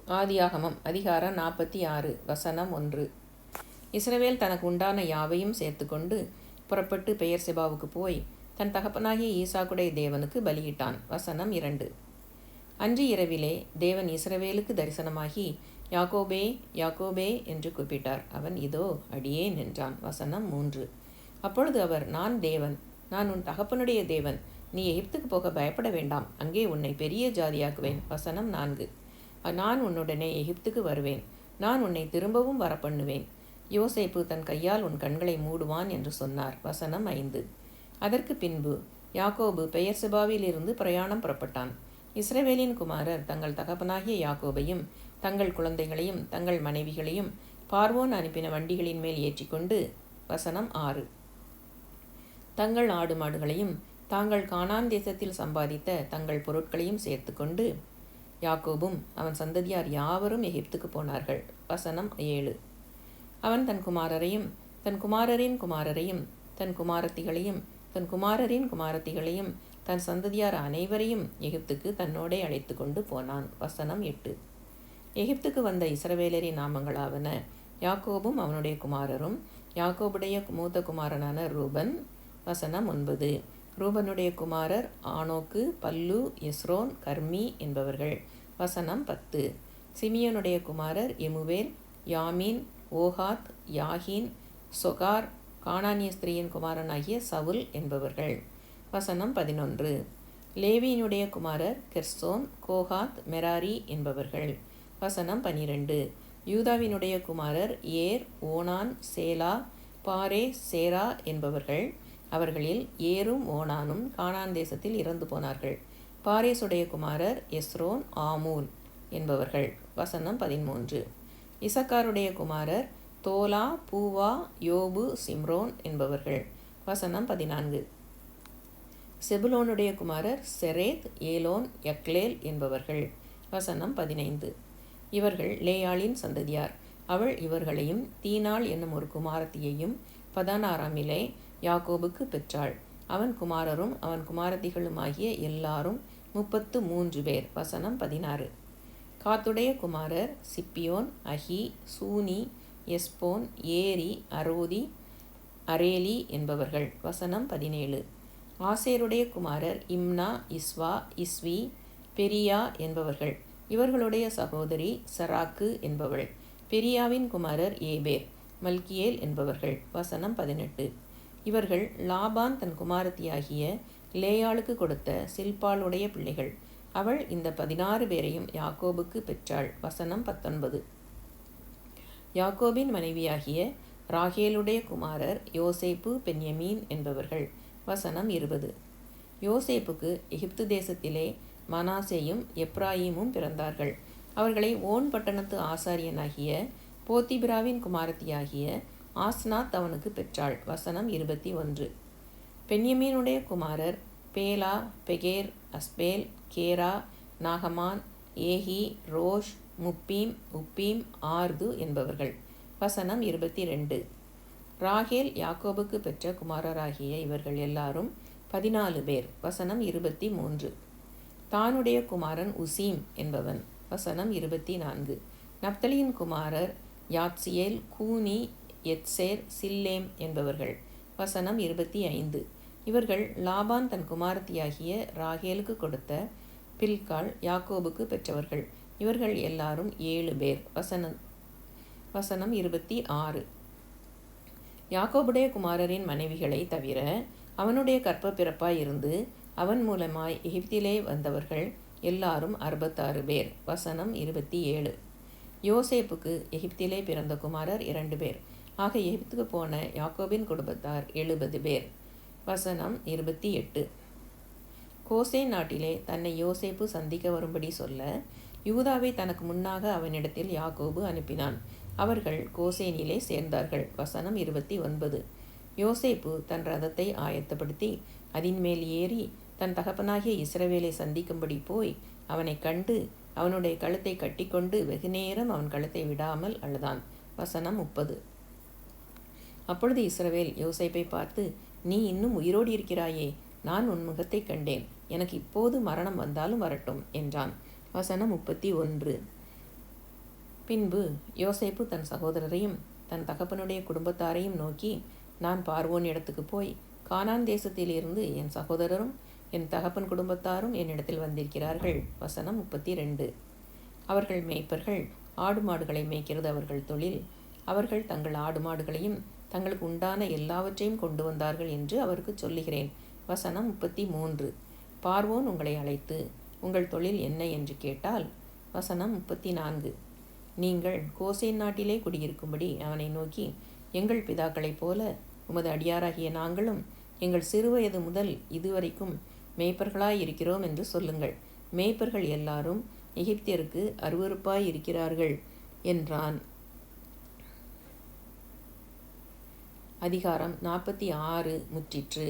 ஆதியாகமம் அதிகாரம் 46 வசனம் 1. இஸ்ரவேல் தனக்கு உண்டான யாவையும் சேர்த்து கொண்டு புறப்பட்டு பெயர்செபாவுக்கு போய் தன் தகப்பனாகிய ஈசாக்குடைய தேவனுக்கு பலியிட்டான். வசனம் 2. அன்று இரவிலே தேவன் இஸ்ரவேலுக்கு தரிசனமாகி, யாக்கோபே யாக்கோபே என்று கூப்பிட்டார். அவன் இதோ அடியேன் என்றான். வசனம் 3. அப்பொழுது அவர், நான் தேவன், நான் உன் தகப்பனுடைய தேவன், நீ எகிப்துக்கு போக பயப்பட வேண்டாம், அங்கே உன்னை பெரிய ஜாதியாக்குவேன். வசனம் 4. நான் உன்னுடனே எகிப்துக்கு வருவேன், நான் உன்னை திரும்பவும் வரப்பண்ணுவேன், யோசேப்பு தன் கையால் உன் கண்களை மூடுவான் என்று சொன்னார். வசனம் 5. அதற்கு பின்பு யாக்கோபு பெயர்செபாவிலிருந்து பிரயாணம் புறப்பட்டான். இஸ்ரவேலின் குமாரர் தங்கள் தகப்பனாகிய யாக்கோபையும் தங்கள் குழந்தைகளையும் தங்கள் மனைவிகளையும் பார்வோன் அனுப்பின வண்டிகளின் மேல் ஏற்றிக்கொண்டு, வசனம் 6, தங்கள் ஆடு மாடுகளையும் தாங்கள் கானான் தேசத்தில் சம்பாதித்த தங்கள் பொருட்களையும் சேர்த்து கொண்டு யாக்கோபும் அவன் சந்ததியார் யாவரும் எகிப்துக்கு போனார்கள். வசனம் 7. அவன் தன் குமாரரையும் தன் குமாரரின் குமாரரையும் தன் குமாரத்திகளையும் தன் குமாரரின் குமாரத்திகளையும் தன் சந்ததியார் அனைவரையும் எகிப்துக்கு தன்னோடே அழைத்து கொண்டு போனான். வசனம் 8. எகிப்துக்கு வந்த இஸ்ரவேலரின் நாமங்களாவன: யாக்கோபும் அவனுடைய குமாரரும், யாக்கோபுடைய மூத்த குமாரனான ரூபன். வசனம் 9. ரூபனுடைய குமாரர் ஆனோக்கு, பல்லு, எஸ்ரோன், கர்மி என்பவர்கள். வசனம் 10. சிமியோனுடைய குமாரர் எமுவேல், யாமீன், ஓகாத், யாகின், சொகார், கானானிய ஸ்திரீயின் குமாரனாகிய சவுல் என்பவர்கள். வசனம் 11. லேவியினுடைய குமாரர் கெர்சோன், கோகாத், மெராரி என்பவர்கள். வசனம் 12. யூதாவினுடைய குமாரர் ஏர், ஓனான், சேலா, பாரே, சேரா என்பவர்கள். அவர்களில் ஏரும் ஓனானும் கானான் தேசத்தில் இறந்து போனார்கள். பாரேசுடைய குமாரர் எஸ்ரோன், ஆமூல் என்பவர்கள். வசனம் 13. இசக்காருடைய குமாரர் தோலா, பூவா, யோபு, சிம்ரோன் என்பவர்கள். வசனம் 14. செபுலோனுடைய குமாரர் செரேத், ஏலோன், யக்லேல் என்பவர்கள். வசனம் 15. இவர்கள் லேயாளின் சந்ததியார். அவள் இவர்களையும் தீனாள் என்னும் ஒரு குமாரத்தியையும் 16ஆமிலே யாக்கோபுக்கு பெற்றாள். அவன் குமாரரும் அவன் குமாரத்திகளுமாகிய எல்லாரும் 33 பேர். வசனம் 16. காத்துடைய குமாரர் சிப்பியோன், அஹி, சூனி, எஸ்போன், ஏரி, அரோதி, அரேலி என்பவர்கள். வசனம் 17. ஆசேருடைய குமாரர் இம்னா, இஸ்வா, இஸ்வி, பெரியா என்பவர்கள். இவர்களுடைய சகோதரி சராக்கு என்பவள். பெரியாவின் குமாரர் ஏபேர், மல்கியேல் என்பவர்கள். வசனம் 18. இவர்கள் லாபான் தன் குமாரத்தியாகிய லேயாளுக்கு கொடுத்த சில்பாளுடைய பிள்ளைகள். அவள் இந்த 16 பேரையும் யாக்கோபுக்கு பெற்றாள். வசனம் 19. யாக்கோபின் மனைவியாகிய ராகேலுடைய குமாரர் யோசேப்பு, பென்யமீன் என்பவர்கள். வசனம் 20. யோசேப்புக்கு எகிப்து தேசத்திலே மனாசேயும் எப்ராயிமும் பிறந்தார்கள். அவர்களை ஓன் பட்டணத்து ஆசாரியனாகிய போத்திபிராவின் குமாரத்தியாகிய ஆஸ்நாத் அவனுக்கு பெற்றாள். வசனம் 21. பென்யமீனுடைய குமாரர் பேலா, பெகேர், அஸ்பேல், கேரா, நாகமான், ஏஹி, ரோஷ், முப்பீம், உப்பீம், ஆர்து என்பவர்கள். வசனம் 22. ராகேல் யாக்கோபுக்கு பெற்ற குமாரராகிய இவர்கள் எல்லாரும் 14 பேர். வசனம் 23. தானுடைய குமாரன் உசீம் என்பவன். வசனம் 24. நப்தலியின் குமாரர் யாத்சியேல், கூனி, எத்சேர், சில்லேம் என்பவர்கள். வசனம் 25. இவர்கள் லாபான் தன் குமாரத்தியாகிய ராகேலுக்கு கொடுத்த பில்காள் யாக்கோபுக்கு பெற்றவர்கள். இவர்கள் எல்லாரும் 7 பேர். வசனம் 26. யாக்கோபுடைய குமாரரின் மனைவிகளை தவிர அவனுடைய கற்ப பிறப்பாய் இருந்து அவன் மூலமாய் எகிப்திலே வந்தவர்கள் எல்லாரும் 66 பேர். வசனம் 27. யோசேப்புக்கு எகிப்திலே பிறந்த குமாரர் 2 பேர். ஆக எகிப்துக்கு போன யாக்கோபின் குடும்பத்தார் 70 பேர். வசனம் 28. கோசேன் நாட்டிலே தன்னை யோசேப்பு சந்திக்க வரும்படி சொல்ல யூதாவை தனக்கு முன்னாக அவனிடத்தில் யாக்கோபு அனுப்பினான். அவர்கள் கோசேனிலே சேர்ந்தார்கள். வசனம் 29. யோசேப்பு தன் ரதத்தை ஆயத்தப்படுத்தி அதன் மேல் ஏறி தன் தகப்பனாகிய இஸ்ரவேலை சந்திக்கும்படி போய் அவனை கண்டு அவனுடைய கழுத்தை கட்டிக்கொண்டு வெகுநேரம் அவன் கழுத்தை விடாமல் அழுதான். வசனம் 30. அப்பொழுது இஸ்ரவேல் யோசேப்பை பார்த்து, நீ இன்னும் உயிரோடு இருக்கிறாயே, நான் உன் முகத்தை கண்டேன், எனக்கு இப்போது மரணம் வந்தாலும் வரட்டும் என்றான். வசனம் 31. பின்பு யோசேப்பு தன் சகோதரரையும் தன் தகப்பனுடைய குடும்பத்தாரையும் நோக்கி, நான் பார்வோன் இடத்துக்கு போய் கானான் தேசத்திலிருந்து என் சகோதரரும் என் தகப்பன் குடும்பத்தாரும் என்னிடத்தில் வந்திருக்கிறார்கள். வசனம் 32. அவர்கள் மேய்ப்பர்கள், ஆடு மாடுகளை மேய்க்கிறது அவர்கள் தொழில். அவர்கள் தங்கள் ஆடு மாடுகளையும் தங்களுக்கு உண்டான எல்லாவற்றையும் கொண்டு வந்தார்கள் என்று அவருக்கு சொல்லுகிறேன். வசனம் 33. பார்வோன் உங்களை அழைத்து உங்கள் தொழில் என்ன என்று கேட்டால். வசனம் 34. நீங்கள் கோசேன் நாட்டிலே குடியிருக்கும்படி அவனை நோக்கி, எங்கள் பிதாக்களைப் போல உமது அடியாராகிய நாங்களும் எங்கள் சிறுவயது முதல் இதுவரைக்கும் மேய்ப்பர்களாயிருக்கிறோம் என்று சொல்லுங்கள். மேய்ப்பர்கள் எல்லாரும் எகிப்தியருக்கு அருவருப்பாய் இருக்கிறார்கள் என்றான். அதிகாரம் 46 முற்றிற்று.